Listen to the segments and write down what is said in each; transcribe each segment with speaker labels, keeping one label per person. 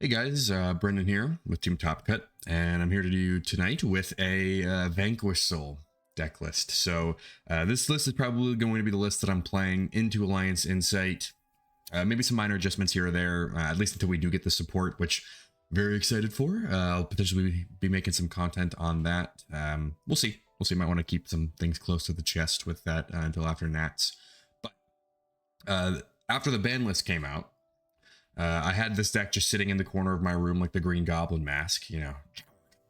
Speaker 1: Hey guys, Brendan here with Team Top Cut, and I'm here to do tonight with a Vanquish Soul deck list. So this list is probably going to be the list that I'm playing into Alliance Insight. Maybe some minor adjustments here or there, at least until we do get the support, which I'm very excited for. I'll potentially be making some content on that. We'll see. We'll see. Might want to keep some things close to the chest with that until after Nats. But after the ban list came out, I had this deck just sitting in the corner of my room like the Green Goblin mask, you know.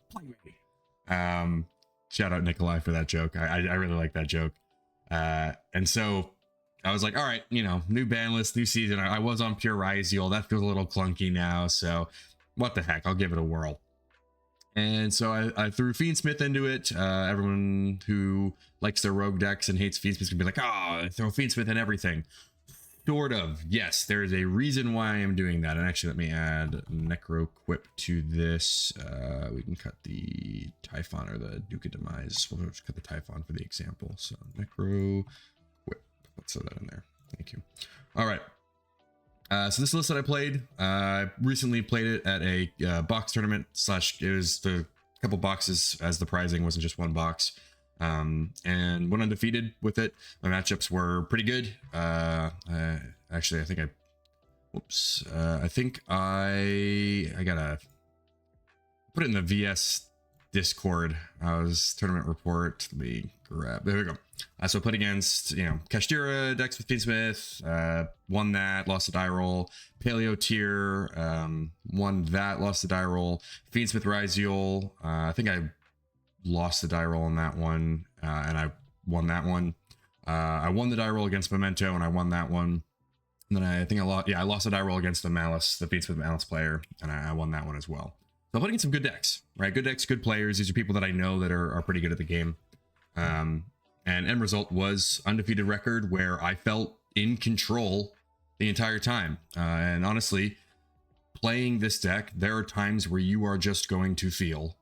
Speaker 1: Play me. Shout out Nikolai for that joke. I really like that joke. And so I was like, all right, you know, new ban list, new season. I was on Pure Ryziel. That feels a little clunky now. So what the heck? I'll give it a whirl. And so I threw Fiendsmith into it. Everyone who likes their rogue decks and hates Fiendsmith is going to be like, oh, throw Fiendsmith in everything. Sort of. Yes, there's a reason why I'm doing that. And actually, let me add Necro Quip to this. We can cut the Typhon or the Duke of Demise. We'll just cut the Typhon for the example. So Necro Quip. Let's throw that in there. Thank you. All right. So this list that I played, I recently played it at a box tournament / it was the couple boxes as the prizing wasn't just one box. And went undefeated with it. My matchups were pretty good. Actually, I think I gotta put it in the VS Discord. I was tournament report. Let me grab, there we go. So I put against, you know, Kashtira decks with Fiendsmith, won that, lost the die roll. Paleo tier, won that, lost the die roll. Fiendsmith Ryziel, I think I lost the die roll on that one, and I won that one. I won the die roll against Memento, and I won that one. And then I think I lost. Yeah, I lost the die roll against the Malice, the Fiendsmith Malice player, and I won that one as well. So I'm putting in some good decks, right? Good decks, good players. These are people that I know that are pretty good at the game. And end result was undefeated record where I felt in control the entire time. And honestly, playing this deck, there are times where you are just going to feel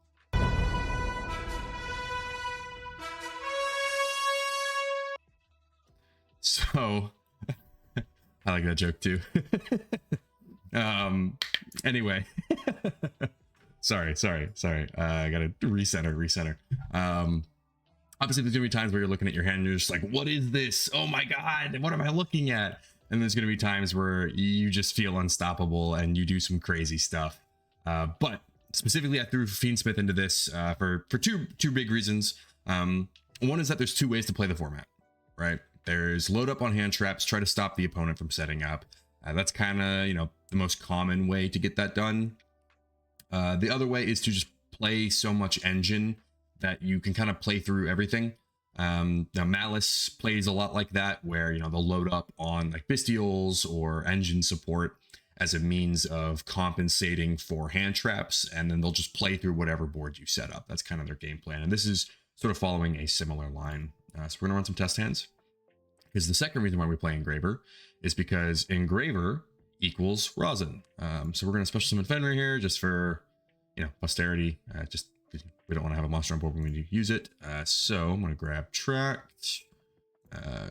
Speaker 1: so. I like that joke too. Anyway, sorry. I gotta recenter. Obviously there's gonna be times where you're looking at your hand and you're just like, what is this? Oh my God, what am I looking at? And there's gonna be times where you just feel unstoppable and you do some crazy stuff. But specifically I threw Fiendsmith into this for two big reasons. One is that there's two ways to play the format, right? There's load up on hand traps, try to stop the opponent from setting up. That's kind of, you know, the most common way to get that done. The other way is to just play so much engine that you can kind of play through everything. Now Malice plays a lot like that, where, you know, they'll load up on like Bestials or engine support as a means of compensating for hand traps, and then they'll just play through whatever board you set up. That's kind of their game plan, and this is sort of following a similar line. So we're gonna run some test hands. Because the second reason why we play Engraver is because Engraver equals Rosin. So we're going to special summon Fenrir here just for, you know, posterity. Just we don't want to have a monster on board when we use it. So I'm going to grab Tract.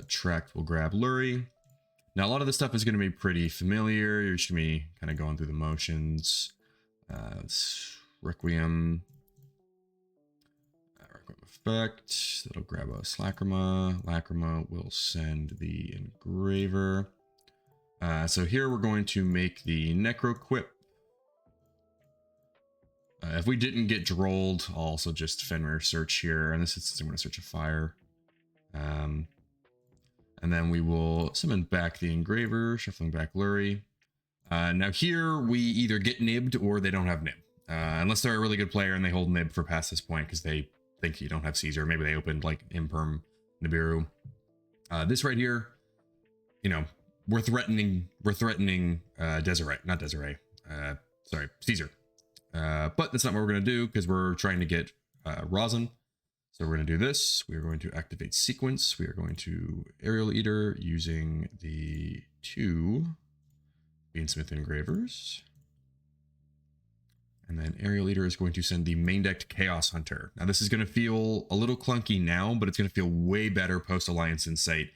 Speaker 1: Tract will grab Lurie. Now a lot of this stuff is going to be pretty familiar. You're just going to be kind of going through the motions. Requiem. Effect. That'll grab us Lacrima. Lacrima will send the Engraver. So here we're going to make the Necro Quip. If we didn't get drolled, I'll also just Fenrir search here. And this is, I'm going to search a fire. And then we will summon back the Engraver, shuffling back Lurie. Now here we either get nibbed or they don't have nib. Unless they're a really good player and they hold nib for past this point because they think you don't have Caesar. Maybe they opened like Imperm Nibiru. This right here, you know, we're threatening Desiree, not Desiree. Sorry, Caesar. But that's not what we're going to do because we're trying to get Rosin. So we're going to do this. We are going to activate sequence. We are going to Aerial Eater using the 2 Fiendsmith Engravers. And then Aerial Eater is going to send the main decked Chaos Hunter. Now this is going to feel a little clunky now, but it's going to feel way better post Alliance Insight,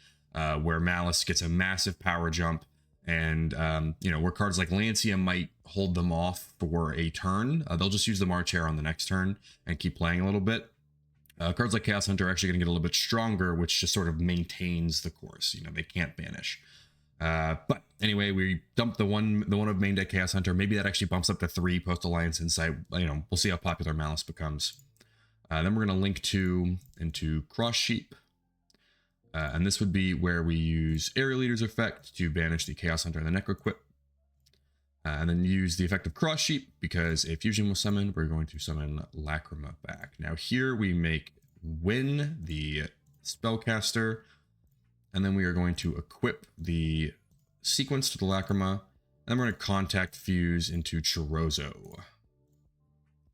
Speaker 1: where Malice gets a massive power jump And, you know, where cards like Lancia might hold them off for a turn, they'll just use the March Hare on the next turn and keep playing a little bit. Cards like Chaos Hunter are actually going to get a little bit stronger, which just sort of maintains the course. You know, they can't banish. But anyway, we dumped the one of main deck Chaos Hunter. Maybe that actually bumps up to 3 Post-ALIN Insight. You know, we'll see how popular Malice becomes. Then we're going to link into Cross Sheep. And this would be where we use Area Leader's effect to banish the Chaos Hunter and the Necroquip. And then use the effect of Cross Sheep, because a fusion was summoned, we're going to summon Lacrima back. Now here we make Win the Spellcaster, and then we are going to equip the sequence to the Lacrima, and we're going to contact Fuse into Chorozo.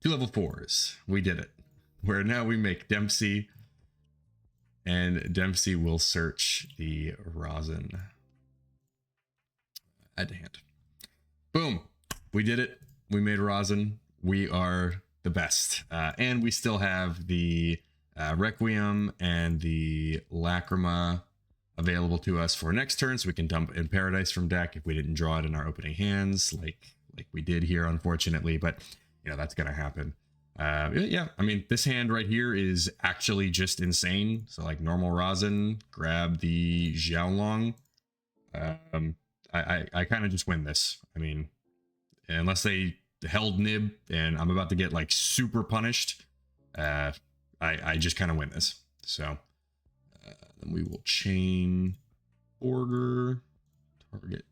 Speaker 1: 2 level 4s. We did it. Where now we make Dempsey, and Dempsey will search the Rosin. Add to hand. Boom. We did it. We made Rosin. We are the best. And we still have the Requiem and the Lacrima available to us for next turn, so we can dump in Paradise from deck if we didn't draw it in our opening hands, like we did here, unfortunately. But, you know, that's going to happen. Yeah, I mean, this hand right here is actually just insane. So, like, normal Rosin, grab the Xiaolong. I kind of just win this. I mean, unless they held Nib and I'm about to get like super punished, I just kind of win this. So then we will chain order target.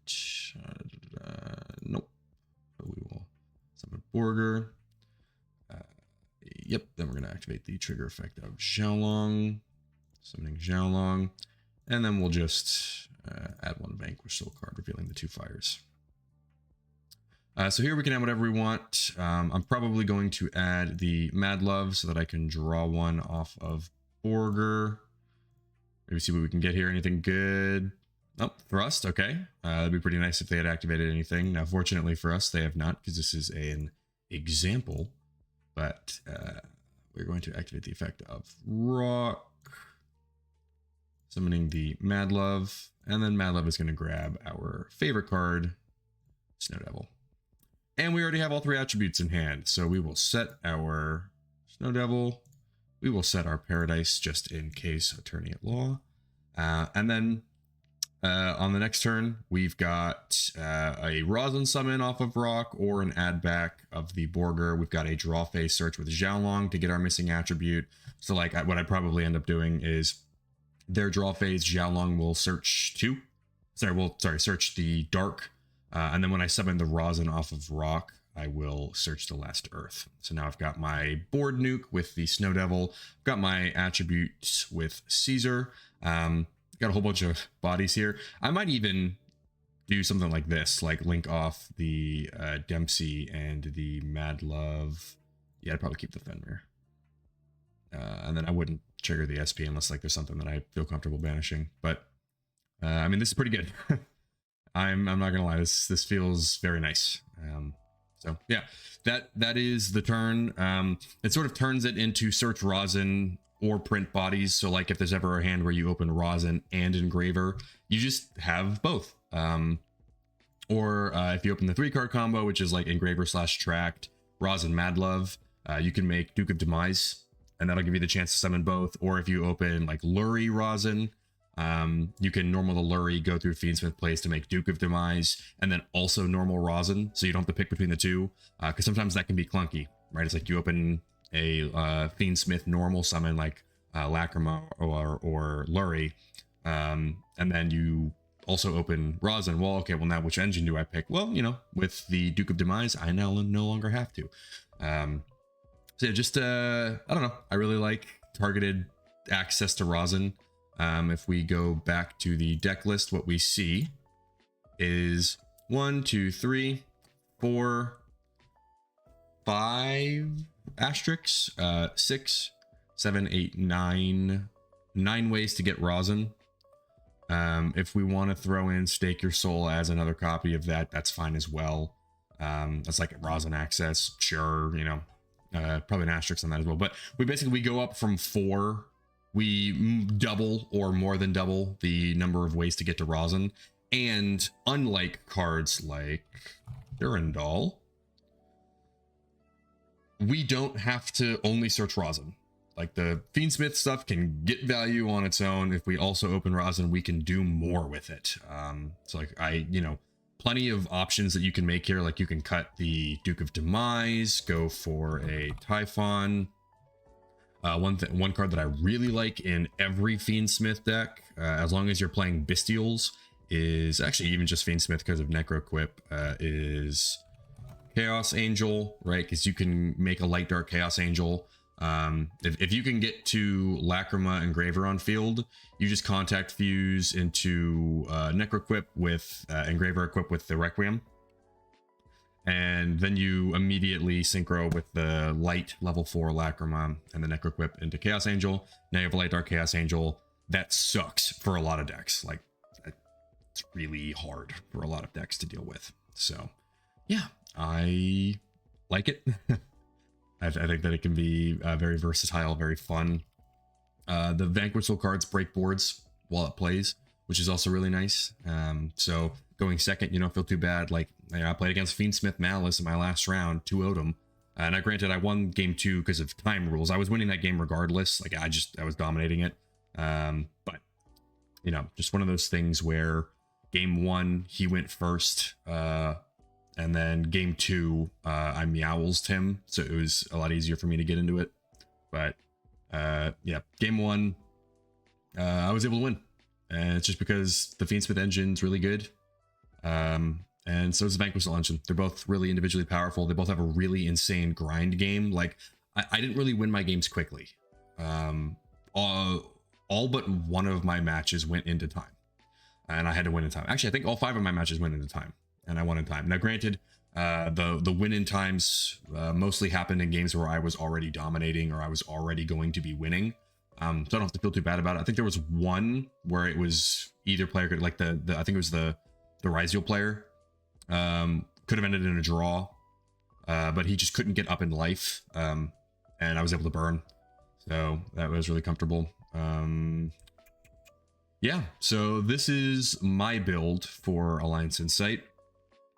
Speaker 1: Nope. So we will summon Borger. Yep. Then we're gonna activate the trigger effect of Xiaolong, summoning Xiaolong, and then we'll just add 1 Vanquish Soul card, revealing the 2 fires. So here we can add whatever we want. I'm probably going to add the Mad Love so that I can draw 1 off of Borger. Maybe see what we can get here. Anything good? Oh, Thrust. Okay. That'd be pretty nice if they had activated anything. Now, fortunately for us, they have not, because this is an example. But we're going to activate the effect of Rock, summoning the Mad Love, and then Mad Love is going to grab our favorite card, Snow Devil. And we already have all 3 attributes in hand, so we will set our Snow Devil, we will set our Paradise just in case Attorney at Law, and then on the next turn, we've got a Rosin summon off of Rock or an add back of the Borger. We've got a draw phase search with Xiaolong to get our missing attribute. So like what I'd probably end up doing is their draw phase, Xiaolong will search 2. Search the Dark. And then when I summon the Rosin off of Rock, I will search the Last Earth. So now I've got my board nuke with the Snow Devil. I've got my attributes with Caesar. Got a whole bunch of bodies here. I might even do something like this, like link off the Dempsey and the Mad Love. Yeah, I'd probably keep the Fenrir. And then I wouldn't trigger the SP unless like there's something that I feel comfortable banishing. But I mean, this is pretty good. I'm not gonna lie, this feels very nice. So yeah, that is the turn. It sort of turns it into search Rosin or print bodies. So like if there's ever a hand where you open Rosin and Engraver, you just have both. Or if you open the 3-card combo, which is like Engraver / Tract, Rosin, Mad Love, you can make Duke of Demise, and that'll give you the chance to summon both. Or if you open like Lurie Rosin, you can normal the Lurie, go through Fiendsmith plays to make Duke of Demise, and then also normal Rosin, so you don't have to pick between the two, because sometimes that can be clunky, right? It's like you open a Fiendsmith normal summon like Lacrima or Lurie, and then you also open Rosin. Well, okay, well now which engine do I pick? Well, you know, with the Duke of Demise, I now no longer have to. So yeah, just I don't know. I really like targeted access to Rosin. If we go back to the deck list, what we see is 1, 2, 3, 4, 5 asterisks, 6, 7, 8, 9 ways to get Rosin. If we want to throw in Stake Your Soul as another copy of that, that's fine as well. That's like Rosin access, sure, you know, probably an asterisk on that as well. But we go up from 4. We double or more than double the number of ways to get to Rosin. And unlike cards like Durandal, we don't have to only search rosin. Like the Fiendsmith stuff can get value on its own. If we also open rosin, we can do more with it. So like plenty of options that you can make here. Like you can cut the Duke of Demise, go for a Typhon. One card that I really like in every Fiendsmith deck, as long as you're playing Bestials, is actually even just Fiendsmith because of Necroquip, is Chaos Angel, right? Because you can make a light dark Chaos Angel. If you can get to Lacrima Engraver on field, you just contact fuse into Necroquip with Engraver equipped with the Requiem, and then you immediately synchro with the light level 4 Lacrima and the Necroquip into Chaos Angel. Now you have a light dark Chaos Angel. That sucks for a lot of decks. Like, it's really hard for a lot of decks to deal with. So yeah, I like it. I think that it can be very versatile, very fun. The Vanquish cards break boards while it plays, which is also really nice. So going second, you don't feel too bad. Like, I played against Fiendsmith Malice in my last round, 2-0'd him. And granted, I won game 2 because of time rules. I was winning that game regardless. Like, I was dominating it. But, just one of those things where game 1, he went first. And then game 2, I meowled him, so it was a lot easier for me to get into it. But yeah, game 1, I was able to win, and it's just because the Fiendsmith engine's really good, and so is the Vanquish engine. They're both really individually powerful. They both have a really insane grind game. Like, I didn't really win my games quickly. All but one of my matches went into time, and I had to win in time. Actually, I think all 5 of my matches went into time, and I won in time. Now, granted, the win in times mostly happened in games where I was already dominating or I was already going to be winning. So I don't have to feel too bad about it. I think there was one where it was either player could, like I think it was the Ryziel player, could have ended in a draw, but he just couldn't get up in life, and I was able to burn. So that was really comfortable. Yeah, so this is my build for Alliance Insight.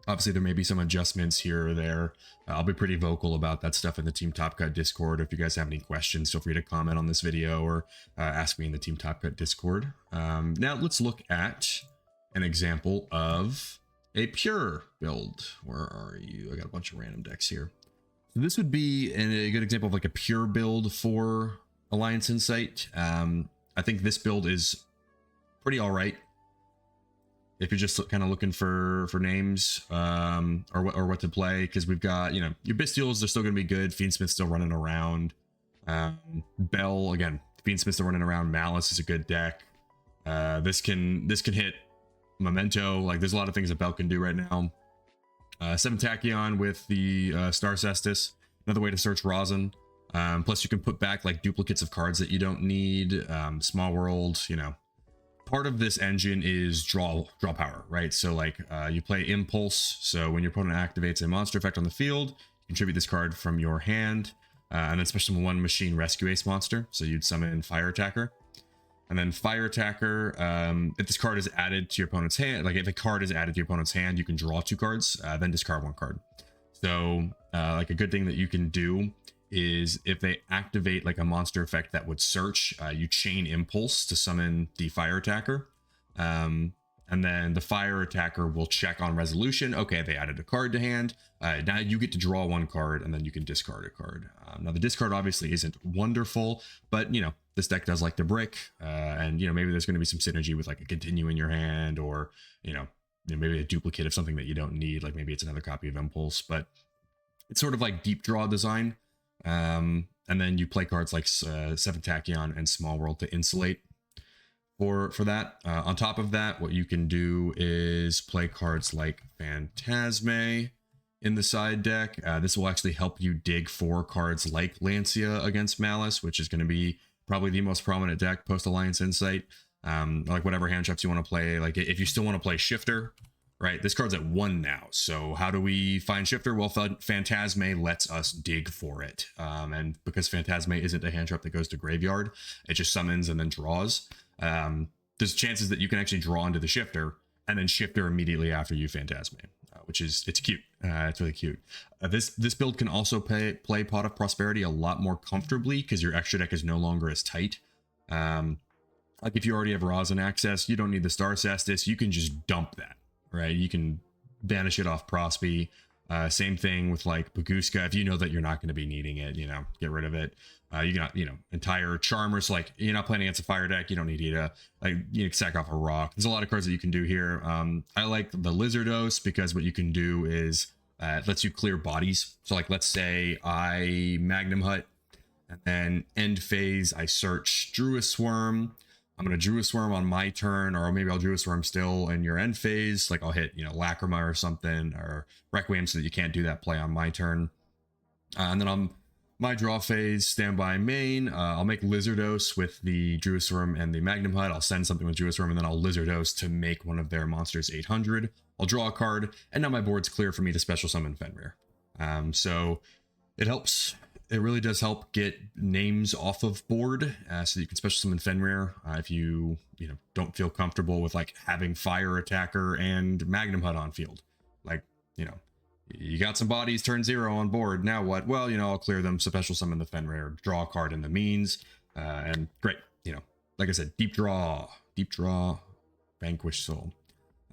Speaker 1: Obviously, there may be some adjustments here or there. I'll be pretty vocal about that stuff in the Team Top Cut Discord. If you guys have any questions, feel free to comment on this video or ask me in the Team Top Cut Discord. Now, let's look at an example of a pure build. Where are you? I got a bunch of random decks here. So this would be a good example of like a pure build for Alliance Insight. I think this build is pretty all right if you're just kind of looking for names, or what to play, because we've got, your Bestials, they're still going to be good. Fiendsmith's still running around. Bell, again, Fiendsmith's still running around. Malice is a good deck. This can hit Memento. Like, there's a lot of things that Bell can do right now. 7 Tachyon with the Star Cestus, another way to search rosin. Plus you can put back like duplicates of cards that you don't need. Small World, part of this engine is draw power, right? So like you play Impulse, so when your opponent activates a monster effect on the field, you contribute this card from your hand, and then special 1 Machine Rescue Ace monster, so you'd summon Fire Attacker. And then Fire Attacker, if this card is added to your opponent's hand, like if a card is added to your opponent's hand, you can draw 2 cards, then discard 1 card. So like a good thing that you can do is if they activate like a monster effect that would search, you chain Impulse to summon the Fire Attacker, and then the Fire Attacker will check on resolution. Okay, they added a card to hand. Now you get to draw 1 card, and then you can discard a card. Now the discard obviously isn't wonderful, but this deck does like to brick, and maybe there's going to be some synergy with like a Continue in your hand, or maybe a duplicate of something that you don't need, like maybe it's another copy of Impulse. But it's sort of like deep draw design. And then you play cards like 7 Tachyon and Small World to insulate for that. On top of that, what you can do is play cards like Phantasme in the side deck. This will actually help you dig for cards like Lancia against Malice, which is going to be probably the most prominent deck post Alliance Insight. Like whatever hand traps you want to play. Like if you still want to play Shifter, right? This card's at 1 now. So how do we find Shifter? Well, Phantasme lets us dig for it. And because Phantasme isn't a hand trap that goes to graveyard, it just summons and then draws. There's chances that you can actually draw into the Shifter and then shifter immediately after you Phantasme, it's cute. It's really cute. This build can also play Pot of Prosperity a lot more comfortably because your extra deck is no longer as tight. Like if you already have Rosin access, you don't need the Star Cestus. You can just dump that, right? You can banish it off Prosby. Same thing with like Baguska. If you know that you're not going to be needing it, get rid of it. You got, entire Charmers. Like you're not playing against a fire deck. You don't need to sack off a rock. There's a lot of cards that you can do here. I like the Lizardos because what you can do is it lets you clear bodies. So like, let's say I Magnum Hut and then end phase, I search Druid Swarm. I'm going to Druid Swarm on my turn, or maybe I'll Druid Swarm still in your end phase. Like I'll hit, Lacrima or something, or Requiem so that you can't do that play on my turn. And then on my draw phase, standby main, I'll make Lizardos with the Druid Swarm and the Magnum Hut. I'll send something with Druid Swarm, and then I'll Lizardos to make one of their monsters 800. I'll draw a card, and now my board's clear for me to special summon Fenrir. So it helps. It really does help get names off of board, so that you can special summon Fenrir if you don't feel comfortable with like having Fire Attacker and Magnum Hut on field. Like you got some bodies turn 0 on board. Now what? Well, I'll clear them, special summon the Fenrir, draw a card in the means, and great. Like I said, deep draw, Vanquish Soul.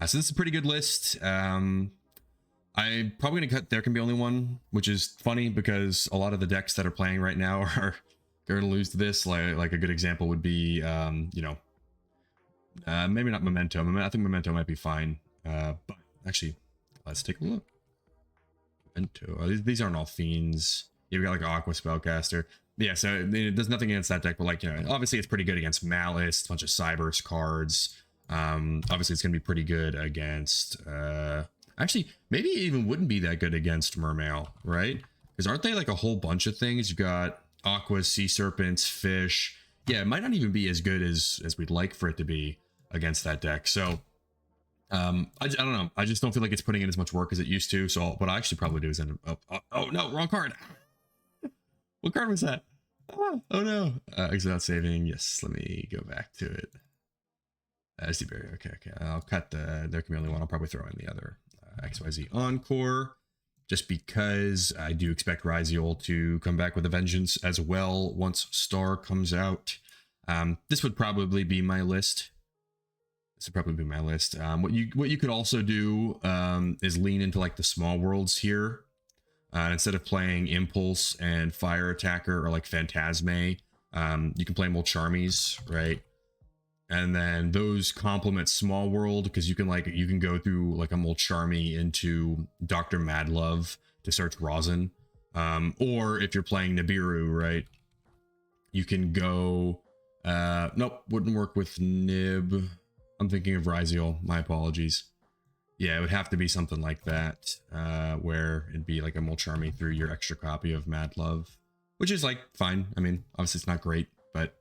Speaker 1: So this is a pretty good list. I'm probably going to cut There Can Be Only One, which is funny because a lot of the decks that are playing right now are going to lose to this. Like a good example would be, maybe not Memento. I think Memento might be fine. But actually, let's take a look. Memento. These aren't all fiends. You've got like an Aqua Spellcaster. Yeah, so there's nothing against that deck, but like, obviously it's pretty good against Malice, a bunch of Cybers cards. Obviously it's going to be pretty good against... Actually, maybe it even wouldn't be that good against Mermail, right? Because aren't they like a whole bunch of things? You've got Aquas, Sea Serpents, Fish. Yeah, it might not even be as good as we'd like for it to be against that deck. So, I don't know. I just don't feel like it's putting in as much work as it used to. So what I actually probably do is end up... Oh, no, wrong card. What card was that? Oh no. Exit out saving. Yes, let me go back to it. SD barrier. Okay. I'll cut the There Can Be Only One. I'll probably throw in the other XYZ Encore, just because I do expect Ryziel to come back with a vengeance as well once Star comes out. This would probably be my list. What you could also do is lean into like the small worlds here. Instead of playing Impulse and Fire Attacker or like Phantasme, you can play Molcharmies, right? And then those complement Small World because you can go through like a Molcharmy into Dr. Madlove to search Rosin. Or if you're playing Nibiru, right, you can go nope, wouldn't work with Nib. I'm thinking of Ryziel, my apologies. Yeah, it would have to be something like that, where it'd be like a Molcharmy through your extra copy of Madlove, which is like fine. I mean, obviously it's not great, but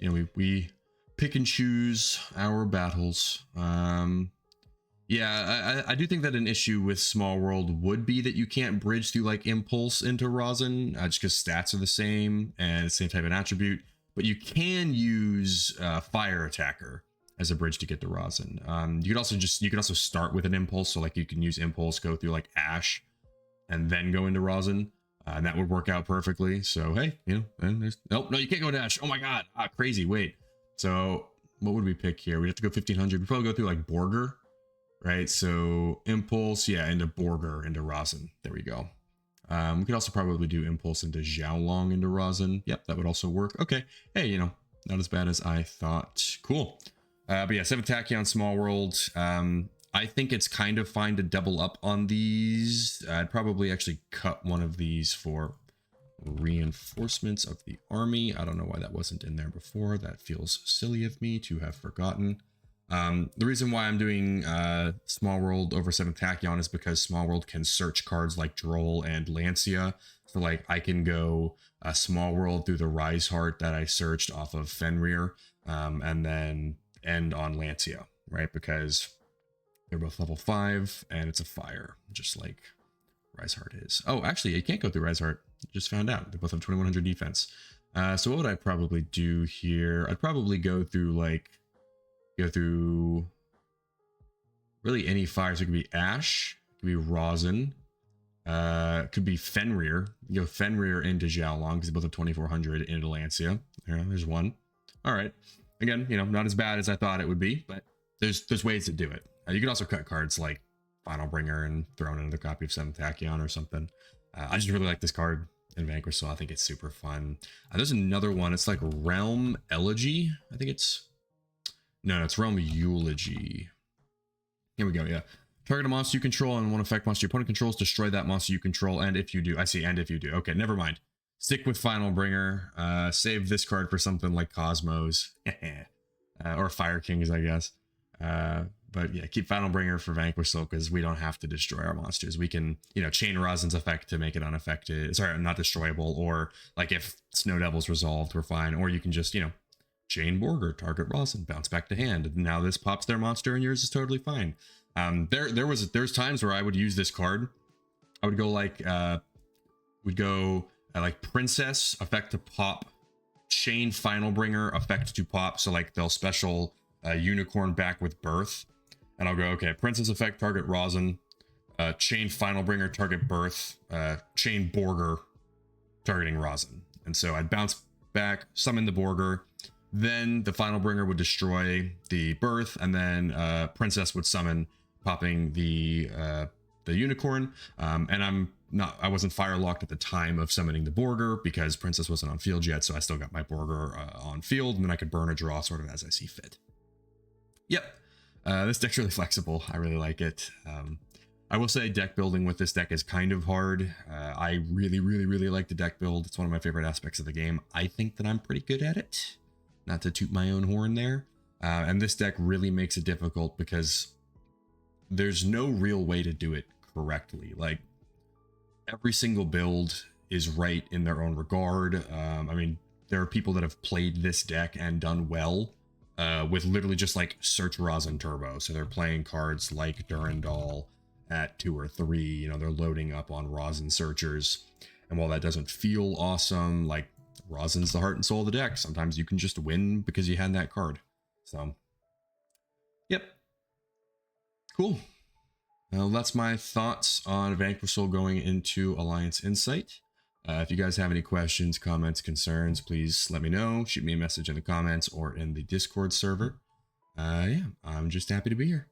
Speaker 1: we pick and choose our battles. Yeah, I do think that an issue with Small World would be that you can't bridge through like Impulse into Rosin, just because stats are the same and the same type of attribute, but you can use Fire Attacker as a bridge to get to Rosin. You could also start with an Impulse, so like you can use Impulse, go through like Ash, and then go into Rosin. And that would work out perfectly. So hey, and there's no, you can't go to Ash. Oh my god, crazy. Wait. So what would we pick here? We'd have to go 1500. We'd probably go through like Borger, right? So Impulse, yeah, into Borger, into Rosin. There we go. We could also probably do Impulse into Xiaolong into Rosin. Yep, that would also work. Okay. Hey, not as bad as I thought. Cool. But yeah, 7 Tachyon Small World. I think it's kind of fine to double up on these. I'd probably actually cut one of these for reinforcements of the army. I don't know why that wasn't in there before. That feels silly of me to have forgotten. The reason why I'm doing Small World over 7 Tachyon is because Small World can search cards like Droll and Lancia. So like I can go Small World through the Rise Heart that I searched off of Fenrir, and then end on Lancia, right? Because they're both level 5 and it's a fire, just like Rise Heart is. Oh, actually, you can't go through Rise Heart. Just found out. They both have 2100 defense. So what would I probably do here? I'd probably go through really any fire. So it could be Ash, it could be Rosin, it could be Fenrir. You go Fenrir into Xiaolong because they both have 2400 into Lancia. There's one. All right. Again, you know, not as bad as I thought it would be, but there's ways to do it. You can also cut cards like Final Bringer and throw in another copy of 7th Tachyon or something. I just really like this card in Vanquish, so I think it's super fun. There's another one. It's like Realm Elegy. I think it's... No, it's Realm Eulogy. Here we go, yeah. Target a monster you control and one effect monster your opponent controls. Destroy that monster you control, and if you do... I see, and if you do. Okay, never mind. Stick with Final Bringer. Save this card for something like Cosmos. Or Fire Kings, I guess. But yeah, keep Final Bringer for Vanquish Soul because we don't have to destroy our monsters. We can, you know, chain Rosin's effect to make it unaffected. Sorry, not destroyable. Or like if Snow Devil's resolved, we're fine. Or you can just, you know, chain Borger, target Rosin, bounce back to hand. And now this pops their monster and yours is totally fine. There's times where I would use this card. I would go like, like Princess, effect to pop, chain Final Bringer, effect to pop. So like they'll special Unicorn back with Birth. And I'll go, okay, Princess effect, target Rosin, chain Final Bringer, target Birth, chain Borger, targeting Rosin. And so I'd bounce back, summon the Borger, then the Final Bringer would destroy the Birth, and then Princess would summon, popping the Unicorn. And I wasn't fire locked at the time of summoning the Borger because Princess wasn't on field yet, so I still got my Borger on field, and then I could burn or draw sort of as I see fit. Yep. This deck's really flexible. I really like it. I will say deck building with this deck is kind of hard. I really like the deck build. It's one of my favorite aspects of the game. I think that I'm pretty good at it. Not to toot my own horn there. And this deck really makes it difficult because there's no real way to do it correctly. Like, every single build is right in their own regard. I mean, there are people that have played this deck and done well with literally just like search Rosin Turbo. So they're playing cards like Durandal at 2 or 3. You know, they're loading up on Rosin searchers. And while that doesn't feel awesome, like Rosin's the heart and soul of the deck. Sometimes you can just win because you had that card. So, yep. Cool. Well, that's my thoughts on Vanquish Soul going into Alliance Insight. If you guys have any questions, comments, concerns, please let me know. Shoot me a message in the comments or in the Discord server. Yeah, I'm just happy to be here.